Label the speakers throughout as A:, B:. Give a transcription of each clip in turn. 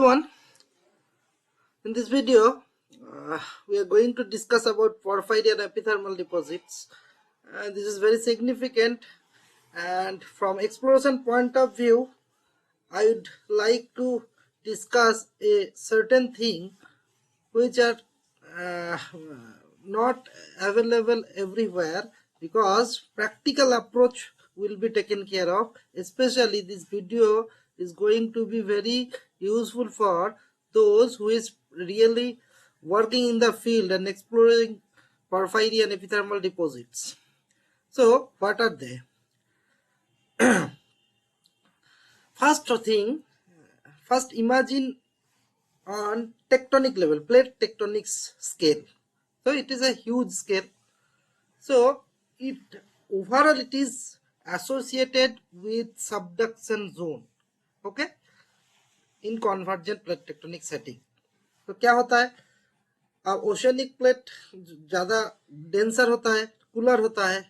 A: everyone. In this video, we are going to discuss about porphyry and epithermal deposits. This is very significant, and from exploration point of view, I would like to discuss a certain thing which are not available everywhere, because practical approach will be taken care of. Especially this video is going to be very useful for those who is really working in the field and exploring porphyry and epithermal deposits. So what are they? First imagine on tectonic level, plate tectonics scale. So it is a huge scale. So overall it is associated with subduction zone, okay, in convergent plate tectonic setting. तो क्या होता है, अब oceanic plate ज़्यादा denser होता है, cooler होता है,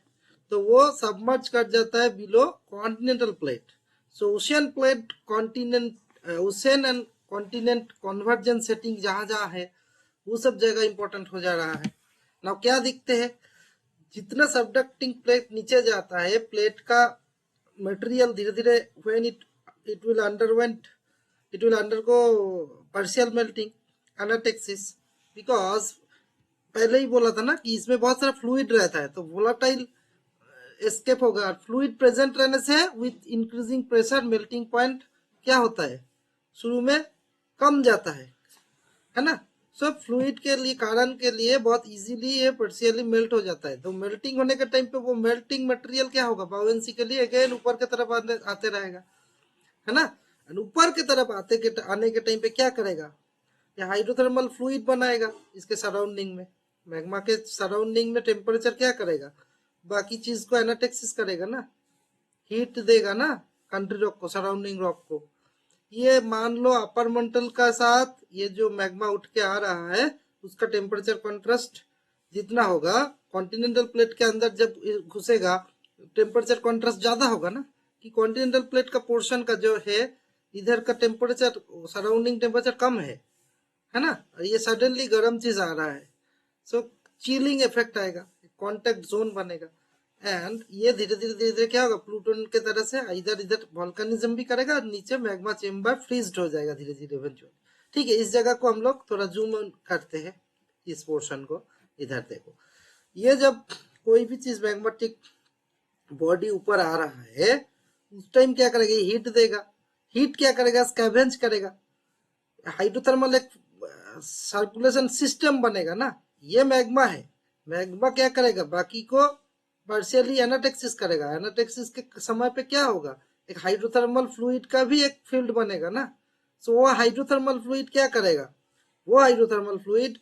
A: तो वो सबमर्ज कर जाता है below continental plate. So ocean plate continent ocean and continent convergence setting जहाँ जहाँ है वो सब जगह इंपॉर्टेंट हो जा रहा है. नाउ क्या दिखते हैं, जितना सबडक्टिंग प्लेट नीचे जाता है, प्लेट का मटेरियल धीरे धीरे when it will undergo partial melting, anatexis, because पहले ही बोला था ना कि इसमें बहुत सारा फ्लूइड रहता है, तो वोलाटाइल एस्केप होगा. फ्लूइड प्रेजेंट रहने से with increasing pressure melting point क्या होता है, शुरू में कम जाता है ना. सो फ्लूइड के लिए कारण के लिए बहुत इजीली ये पार्शियली मेल्ट हो जाता है. तो मेल्टिंग होने के टाइम पे वो मेल्टिंग मटेरियल क्या होगा, बाउंसी के लिए अगेन ऊपर की तरफ आते रहेगा, है ना. ऊपर की तरफ आने के टाइम पे क्या करेगा, ये हाइड्रोथर्मल फ्लूइड बनाएगा इसके सराउंडिंग में. मैग्मा के सराउंडिंग में टेम्परेचर क्या करेगा, बाकी चीज को एनाटेक्सिस करेगा ना, हीट देगा ना कंट्री रॉक को, सराउंडिंग रॉक को. ये मान लो अपर मंटल का साथ ये जो मैग्मा उठ के आ रहा है उसका टेम्परेचर कॉन्ट्रास्ट जितना होगा, कॉन्टिनेंटल प्लेट के अंदर जब घुसेगा टेम्परेचर कॉन्ट्रास्ट ज्यादा होगा ना, कि कॉन्टिनेंटल प्लेट का पोर्शन का जो है इधर का टेम्परेचर, सराउंडिंग टेम्परेचर कम है ना, ये सडनली गर्म चीज आ रहा है. सो चिलिंग इफेक्ट आएगा, कॉन्टेक्ट जोन बनेगा, एंड ये धीरे धीरे क्या होगा, प्लूटोन के तरह से इधर इधर वॉल्केनिज्म भी करेगा और नीचे मैग्मा चेम्बर फ्रीज्ड हो जाएगा धीरे धीरे इवेंचुअली. ठीक है, इस जगह को हम लोग थोड़ा जूम करते हैं, इस पोर्शन को. इधर देखो, ये जब कोई भी चीज मैग्मेटिक बॉडी ऊपर आ रहा है उस टाइम क्या करेगा, हीट देगा. हीट क्या करेगा, स्कैवेंज करेगा. हाइड्रोथर्मल एक सर्कुलेशन सिस्टम बनेगा ना. ये मैग्मा है, मैग्मा क्या करेगा, बाकी को पार्शियली एनाटेक्सिस करेगा. एनाटेक्सिस के समय पे क्या होगा, एक हाइड्रोथर्मल फ्लूइड का भी एक फील्ड बनेगा ना. सो वो हाइड्रोथर्मल फ्लूइड क्या करेगा, वो हाइड्रोथर्मल फ्लूइड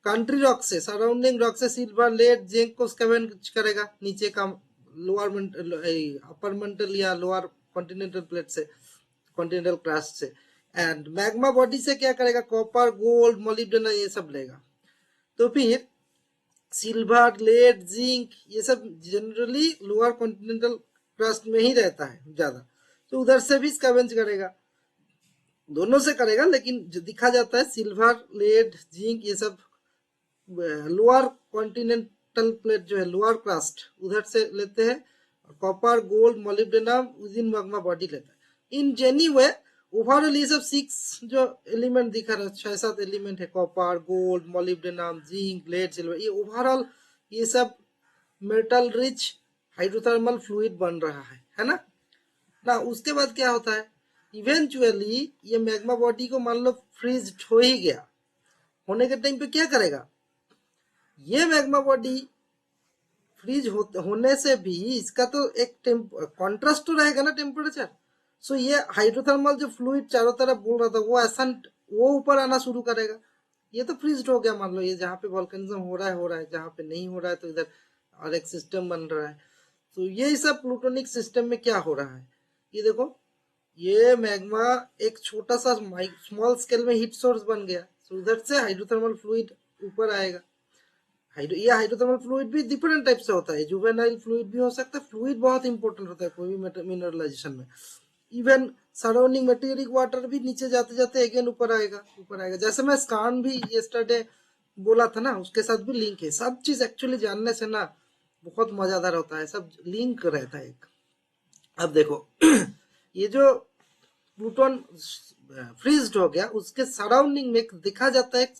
A: कंट्री रॉक से, सराउंडिंग रॉक से सिल्वर, लेड, जिंक को स्कैवेंज करेगा नीचे का लोअर अपर मंटल या लोअर कॉन्टिनेंटल प्लेट से, कॉन्टिनेंटल क्रस्ट से. एंड मैग्मा बॉडी से क्या करेगा, कॉपर, गोल्ड, मोलिब्डेनम ये सब लेगा. तो फिर सिल्वर, लेड, जिंक ये सब जनरली लोअर कॉन्टिनेंटल क्रस्ट में ही रहता है ज्यादा, तो उधर से भी स्कैवेंज करेगा, दोनों से करेगा. लेकिन जो दिखा जाता है सिल्वर, लेड, जिंक ये सब लोअर कॉन्टिनेंटल प्लेट जो है लोअर क्रस्ट उधर से लेते हैं. Copper, gold, molybdenum with in magma body लेता है. इन जेनी वे ओवरऑल ये सब 6 जो एलिमेंट दिखा रहा है, 6-7 एलिमेंट है, copper, gold, molybdenum, zinc, lead, silver, ये ओवरऑल ये सब मेटल रिच हाइड्रोथर्मल फ्लूइड बन रहा है ना. ना उसके बाद क्या होता है, इवेंचुअली ये मैग्मा बॉडी को मान लो फ्रीज हो ही गया, होने के टाइम पे क्या करेगा, ये मैग्मा बॉडी फ्रीज होने से भी इसका तो एक कॉन्ट्रास्ट तो रहेगा ना टेम्परेचर. सो ये हाइड्रोथर्मल जो फ्लूइड चारों तरफ बोल रहा था वो एसेंट वो ऊपर आना शुरू करेगा. ये तो फ्रीज हो गया, मान लो ये जहाँ पे वॉल्केनिज्म हो रहा है, जहाँ पे नहीं हो रहा है तो इधर और एक सिस्टम बन रहा है. तो ये सब प्लूटोनिक सिस्टम में क्या हो रहा है, ये देखो, ये मैग्मा एक छोटा सा स्मॉल स्केल में हीट सोर्स बन गया. सो उधर से हाइड्रोथर्मल फ्लूइड ऊपर आएगा. ये हाइड्रोथर्मल फ्लूइड भी डिफरेंट टाइप से होता है, जुवेनाइल फ्लूइड भी हो सकता है. फ्लूइड बहुत इंपॉर्टेंट होता है कोई भी मिनरलाइजेशन में. इवन सराउंडिंग मेटेरिक वाटर भी नीचे जाते जाते अगेन ऊपर आएगा। जैसे मैं स्कान भी येस्टरडे बोला था ना, उसके साथ भी लिंक है। सब चीज एक्चुअली जानने से ना बहुत मजादार होता है, सब लिंक रहता है एक। अब देखो ये जो प्लूटोन फ्रीज्ड हो गया, उसके सराउंडिंग में दिखा जाता है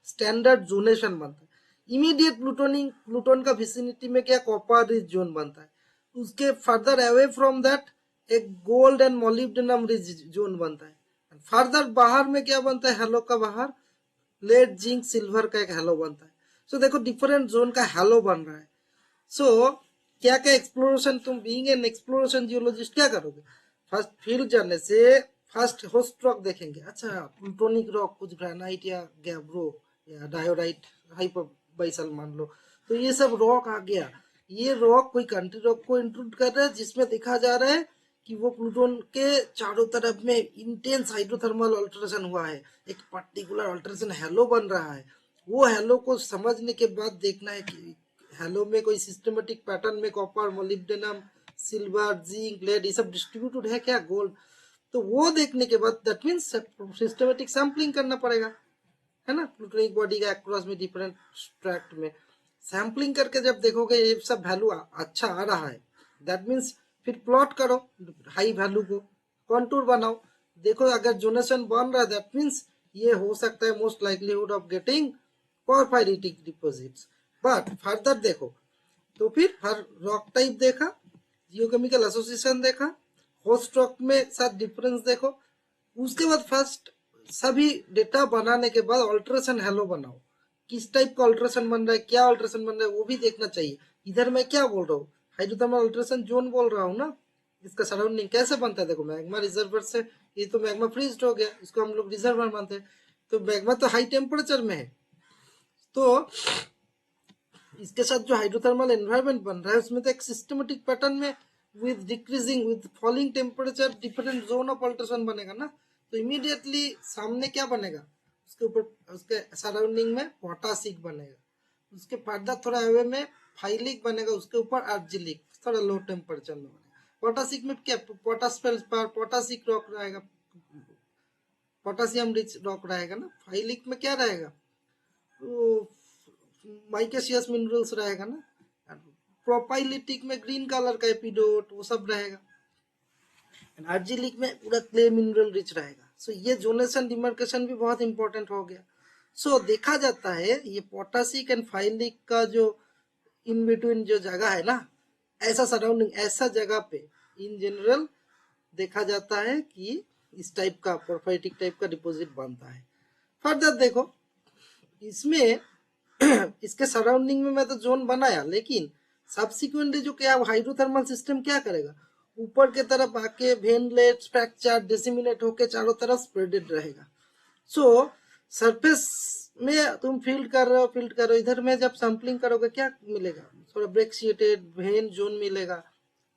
A: स्टैंडर्ड जोनेशन बनता है। इमीडिएट प्लूटोन का विसिनिटी में क्या कॉपर रिच जोन बनता है। उसके फर्दर अवे फ्रॉम दैट एक gold and molybdenum rich zone बनता है। फर्दर बाहर में क्या बनता है, हेलो का बाहर लेड जिंक सिल्वर का एक हेलो बनता है। सो देखो डिफरेंट जोन का हेलो बन रहा है। सो क्या क्या एक्सप्लोरेशन, तुम बीइंग एन एक्सप्लोरेशन जियोलॉजिस्ट क्या करोगे, फर्स्ट फील्ड जाने से फर्स्ट होस्ट रॉक देखेंगे। अच्छा प्लूटोनिक रॉक, कुछ ग्रेनाइट या गैब्रो या डायोडाइट हाइपोबाइसल मान लो, तो ये सब रॉक आ गया। ये रॉक कोई कंट्री रॉक को इंक्लूड कर रहा है जिसमें देखा जा रहा है कि वो प्लूटोन के चारों तरफ में इंटेंस हाइड्रोथर्मल अल्टरेशन हुआ है, एक पर्टिकुलर अल्टरेशन हेलो बन रहा है। वो हेलो को समझने के बाद देखना है कि हेलो में कोई सिस्टमेटिक पैटर्न में copper molybdenum silver zinc lead ये सब डिस्ट्रीब्यूटेड है क्या, गोल्ड, तो वो देखने के बाद दैट मीन्स सिस्टमेटिक सैम्पलिंग करना पड़ेगा, है ना, प्लूटोनिक बॉडी का अक्रॉस में डिफरेंट ट्रैक्ट में सैम्पलिंग करके जब देखोगे ये सब वैल्यू अच्छा आ रहा है, दैट मीन्स फिर प्लॉट करो हाई वैल्यू को, कॉन्टूर बनाओ, देखो अगर जोनेशन बन रहा है दैट मीन्स ये हो सकता है most likelihood of getting porphyritic deposits. But further देखो तो फिर हर रॉक टाइप देखा, जियोकेमिकल एसोसिएशन देखा, होस्ट रॉक में साथ डिफरेंस देखो, उसके बाद फर्स्ट सभी डेटा बनाने के बाद अल्ट्रेशन हेलो बनाओ, किस टाइप का अल्ट्रेशन बन रहा है, क्या अल्ट्रेशन बन रहा है वो भी देखना चाहिए। इधर मैं क्या बोल रहा हूँ, हाइड्रोथर्मल अल्ट्रेशन जोन बोल रहा हूँ ना, इसका सराउंडिंग कैसे बनता है, देखो मैग्मा रिजर्वर से, ये तो मैग्मा फ्रीज्ड हो गया, इसको हम लोग रिजर्वर मानते हैं, तो मैग्मा तो हाई टेम्परेचर में है, तो इसके साथ जो हाइड्रोथर्मल एनवायरनमेंट बन रहा है उसमें तो एक सिस्टमेटिक पैटर्न में with decreasing with falling temperature different zone of alteration बनेगा ना, तो इमीडिएटली सामने क्या बनेगा, उसके ऊपर उसके सराउंडिंग में पोटासिक बनेगा, उसके फर्दर थोड़ा अवे में फाइलिक बनेगा, उसके ऊपर आर्जिलिक थोड़ा लो टेम्परेचर में बनेगा। पोटासिक में क्या पोटासिक रॉक रहेगा, पोटासियम रिच रॉक रहेगा ना, फाइलिक में क्या रहेगा, तो माइकेशियस मिनरल्स रहेगा ना, प्रोपाइलिटिक में ग्रीन कलर का एपिडोट वो सब रहेगा, आर्जिलिक में पूरा क्ले मिनरल रिच रहेगा। सो ये जोनेशन डिमार्केशन भी बहुत इंपॉर्टेंट हो गया। सो देखा जाता है ये पोटासिक एंड फाइलिक का जो इन बिटवीन जो जगह है ना, ऐसा सराउंडिंग ऐसा जगह पे इन जनरल देखा जाता है कि इस टाइप का पोरफाइटिक टाइप का डिपॉजिट बनता है। फर्दर देखो इसमें इसके सराउंडिंग में मैं तो जोन बनाया, लेकिन सब्सिक्वेंटली जो क्या हाइड्रोथर्मल सिस्टम क्या करेगा, ऊपर के तरफ आके वेनलेट फ्रैक्चर डिसिमिनेट होके चारों तरफ स्प्रेडेड रहेगा। सो सरफेस में तुम फील्ड कर रहे हो, इधर में जब सैंपलिंग करोगे क्या मिलेगा, थोड़ा ब्रेक्सिएटेड वेन जोन मिलेगा,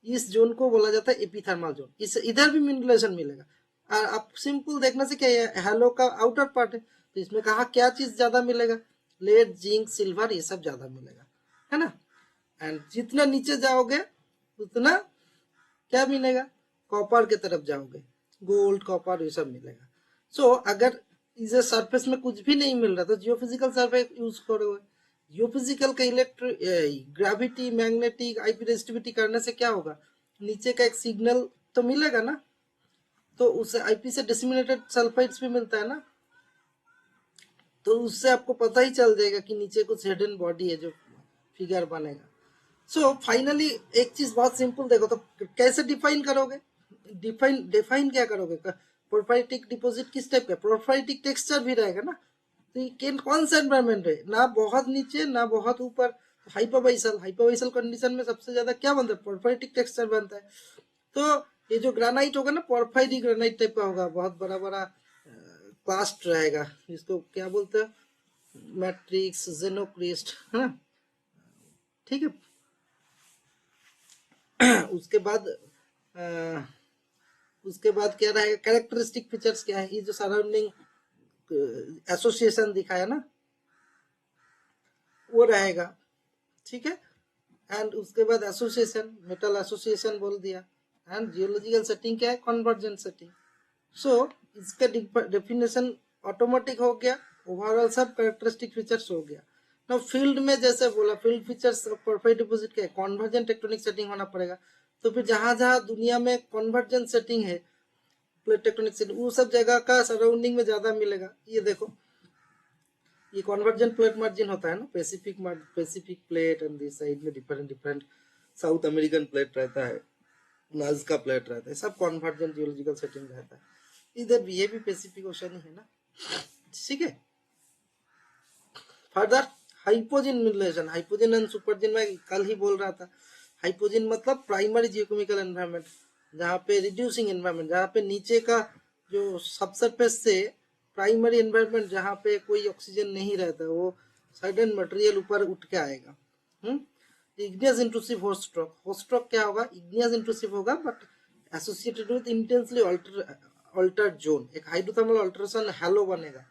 A: इस जोन को बोला जाता है एपिथर्मल जोन, इस इधर भी मिनरलेशन मिलेगा। और आप सिंपल देखने से क्या हेलो का आउटर पार्ट है, तो इसमें कहा क्या चीज ज्यादा मिलेगा, लेड जिंक सिल्वर ये सब ज्यादा मिलेगा, है ना। एंड जितना नीचे जाओगे उतना क्या मिलेगा, कॉपर के तरफ जाओगे गोल्ड कॉपर ये सब मिलेगा। सो अगर इस सरफेस में कुछ भी नहीं मिल रहा तो जियोफिजिकल सर्वे यूज करोगे, जियोफिजिकल का electric gravity magnetic IP resistivity करने से क्या होगा, नीचे का एक सिग्नल तो मिलेगा ना, तो उससे आईपी से डिसिमिनेटेड सल्फाइड्स भी मिलता है ना, तो उससे आपको पता ही चल जाएगा कि नीचे कुछ हिडन बॉडी है जो फिगर बनेगा। सो फाइनली एक चीज बहुत सिंपल देखो, तो कैसे डिफाइन करोगे, डिफाइन क्या करोगे, प्रोफाइटिक डिपॉजिट किस टाइप का, प्रोफाइटिक टेक्सचर भी रहेगा ना, तो ये कौन सा एनवायरमेंट है, ना बहुत नीचे ना बहुत ऊपर, हाइपोबाइसल कंडीशन में सबसे ज्यादा क्या बनता है, प्रोफाइटिक टेक्सचर बनता है। तो ये जो ग्रेनाइट होगा ना पोरफाइरी ग्रेनाइट टाइप का होगा, बहुत बड़ा बड़ा कास्ट रहेगा, जिसको क्या बोलते हैं मैट्रिक्स जेनोक्रिस्ट, है ना, ठीक है। उसके बाद क्या रहेगा, कैरेक्टरिस्टिक फीचर्स क्या है, ये जो सराउंडिंग एसोसिएशन दिखाया ना वो रहेगा, ठीक है। एंड उसके बाद एसोसिएशन मेटल एसोसिएशन बोल दिया, एंड जियोलॉजिकल सेटिंग क्या है, कन्वर्जेंट सेटिंग, सो इसका डेफिनेशन ऑटोमेटिक हो गया, ओवरऑल सब कैरेक्टरिस्टिक फीचर्स हो गया। ना फील्ड में जैसे बोला, फील्ड फीचर्स परफाइड डिपॉजिट के कन्वर्जेंट टेक्टोनिक सेटिंग होना पड़ेगा। तो फिर जहां जहां दुनिया में कन्वर्जेंट सेटिंग है, प्लेट टेक्टोनिक सेटिंग, वो सब जगह का सराउंडिंग में ज्यादा मिलेगा। ये देखो, ये कन्वर्जेंट प्लेट मार्जिन होता है ना, Pacific plate and this side में different different South American plate रहता है, नाज़का प्लेट रहता है, सब कन्वर्जेंट जियोलॉजिकल सेटिंग रहता है। इधर भी ये भी पैसिफिक ओशन ही है ना, ठीक है। फर्दर हाइपोजिन मिलेशन, हाइपोजिन एंड सुपरजिन में कल ही बोल रहा था। हाइपोजिन मतलब प्राइमरी जियोकेमिकल एनवायरनमेंट, जहाँ पे रिड्यूसिंग एनवायरनमेंट, जहाँ पे नीचे का जो सबसरफेस से प्राइमरी एनवायरनमेंट जहाँ पे कोई ऑक्सीजन नहीं रहता, वो सडन मटेरियल ऊपर उठ के आएगा। Igneous intrusive host stroke, host stroke क्या होगा, इग्नियस इंट्रूसिव होगा but associated with intensely Altered zone, एक हाइड्रोथर्मल अल्टरेशन हैलो बनेगा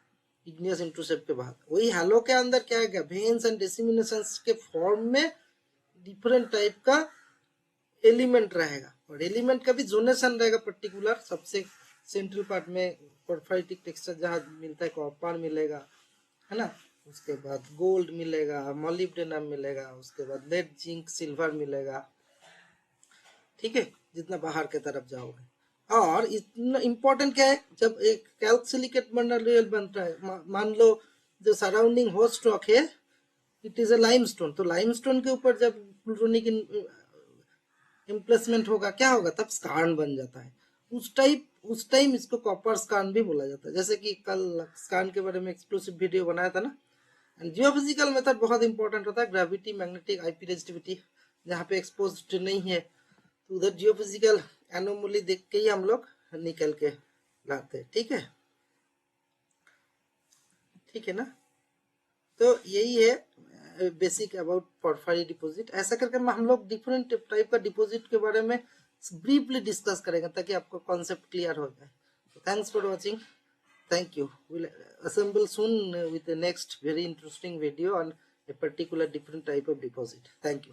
A: इग्नियस इंट्रूसिव के बाद। वही हैलो के अंदर क्या है, वेन्स एंड डिसेमिनेशंस के फॉर्म में डिफरेंट टाइप का एलिमेंट रहेगा, और एलिमेंट का भी जोनेशन रहेगा पर्टिकुलर। सबसे सेंट्रल पार्ट में परफाइटिक टेक्सचर जहाँ मिलता है, कॉपर मिलेगा, है ना, उसके बाद गोल्ड मिलेगा, मॉलिब्डेनम मिलेगा, उसके बाद लेड, जिंक, सिल्वर मिलेगा, ठीक है, जितना बाहर के तरफ जाओगे। और इतना इम्पोर्टेंट क्या है, जब एक कैल्सिलिकेट मटेरियल बनता है, मान लो जो सराउंडिंग होस्ट स्टॉक है इट इज अ लाइमस्टोन, तो लाइमस्टोन के ऊपर जब प्लूटोनिक इम्प्लेसमेंट होगा, क्या होगा, तब स्कार्न बन जाता है। उस टाइम इसको कॉपर स्कार्न भी बोला जाता है, जैसे कि कल स्कार्न के बारे में एक्सक्लूसिव वीडियो बनाया था ना। एंड जियोफिजिकल मेथड बहुत इंपॉर्टेंट होता है, ग्रेविटी, मैग्नेटिक, आईपी रेजिस्टिविटी, जहाँ पे एक्सपोज्ड नहीं है, तो उधर जियोफिजिकल एनोमली देख के ही हम लोग निकल के लाते हैं, ठीक है, ठीक है ना। तो यही है बेसिक अबाउट पोर्फायरी डिपॉजिट। ऐसा करके हम लोग डिफरेंट टाइप का डिपॉजिट के बारे में ब्रीफली डिस्कस करेंगे ताकि आपको कॉन्सेप्ट क्लियर हो जाए। Thanks for watching, thank you, we'll assemble soon with the next very interesting video on a particular different type of deposit. Thank you.